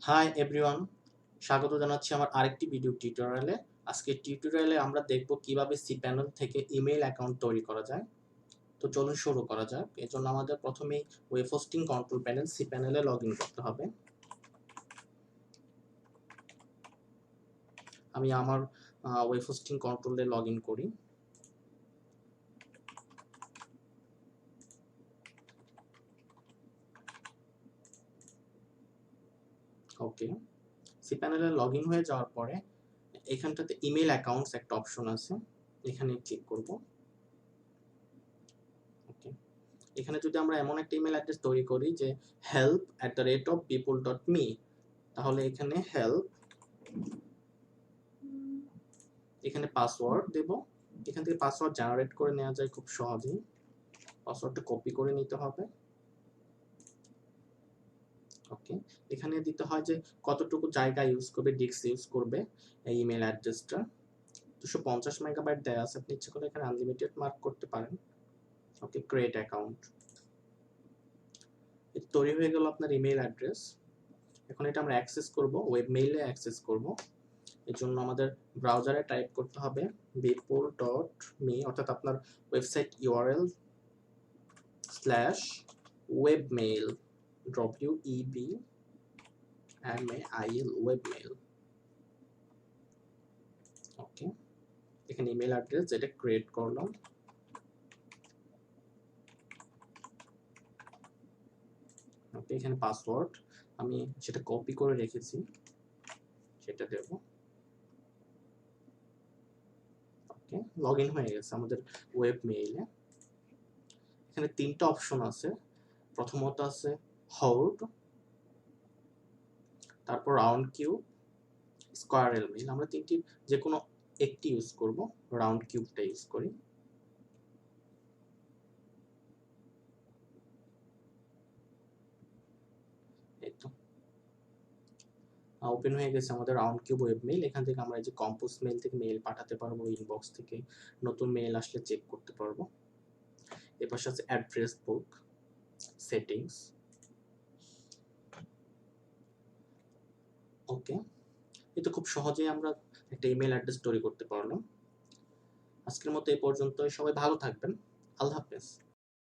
Hi everyone, স্বাগত জানাচ্ছি আমার আরেকটি ভিডিও টিউটোরিয়ালে। আজকের টিউটোরিয়ালে আমরা দেখব কিভাবে cPanel থেকে ইমেইল অ্যাকাউন্ট তৈরি করা যায়। তো চলুন শুরু করা যাক। এর জন্য আমাদের প্রথমেই web hosting control panel cPanel এ লগইন করতে হবে। আমি আমার ওয়েব হোস্টিং কন্ট্রোলে লগইন করি। ওকে, cPanel এ লগইন হয়ে যাওয়ার পরে এখানটাতে ইমেইল অ্যাকাউন্টস একটা অপশন আছে, এখানে ক্লিক করব। ওকে, এখানে যদি আমরা এমন একটা ইমেল অ্যাড্রেস তৈরি করি যে help@people.me, তাহলে এখানে হেল্প, এখানে পাসওয়ার্ড দেব। এখান থেকে পাসওয়ার্ড জেনারেট করে নেওয়া যায় খুব সহজেই। পাসওয়ার্ডটা কপি করে নিতে হবে। ওকে, এখানে দিতে হয় যে কতটুকু জায়গা ইউজ করবে, ডিস্ক ইউজ করবে এই ইমেল অ্যাড্রেসটা। 250 মেগাবাইট দেওয়া আছে, আপনি ইচ্ছে করে এখানে আনলিমিটেড মার্ক করতে পারেন। ওকে, ক্রিয়েট অ্যাকাউন্ট। এটা তৈরি হয়ে গেল আপনার ইমেল অ্যাড্রেস। এখন এটা আমরা অ্যাক্সেস করব, ওয়েব মেইলে অ্যাক্সেস করব। এর জন্য আমাদের ব্রাউজারে টাইপ করতে হবে people.me, অর্থাৎ আপনার website URL /webmail webmail webmail। ওকে, এখানে ইমেল অ্যাড্রেস যেটা ক্রিয়েট করলাম, ওকে, এখানে পাসওয়ার্ড আমি সেটা কপি করে রেখেছি, সেটা দেব। ওকে, লগ ইন হয়ে গেছে আমাদের ওয়েব মেইলে। এখানে তিনটা অপশন আছে। প্রথমত আছে হোল্ড, তারপর রাউন্ড কিউব, স্কোয়ারেল মেইল। আমরা তিনটি যে কোনো একটি ইউজ করব, রাউন্ড কিউবটা ইউজ করি। এই তো ওপেন হয়ে গেছে আমাদের রাউন্ড কিউব ওয়েব মেইল। এখান থেকে আমরা এই যে কম্পোজ মেইল থেকে মেইল পাঠাতে পারবো, ইনবক্স থেকে নতুন মেইল আসলে চেক করতে পারবো। এর পাশে আছে অ্যাড্রেস বুক, সেটিংস। ওকে, এটা খুব সহজেই আমরা একটা ইমেল অ্যাড্রেস তৈরি করতে পারলাম। আজকের মতো এই পর্যন্তই। সবাই ভালো থাকবেন। আল্লাহ হাফেজ।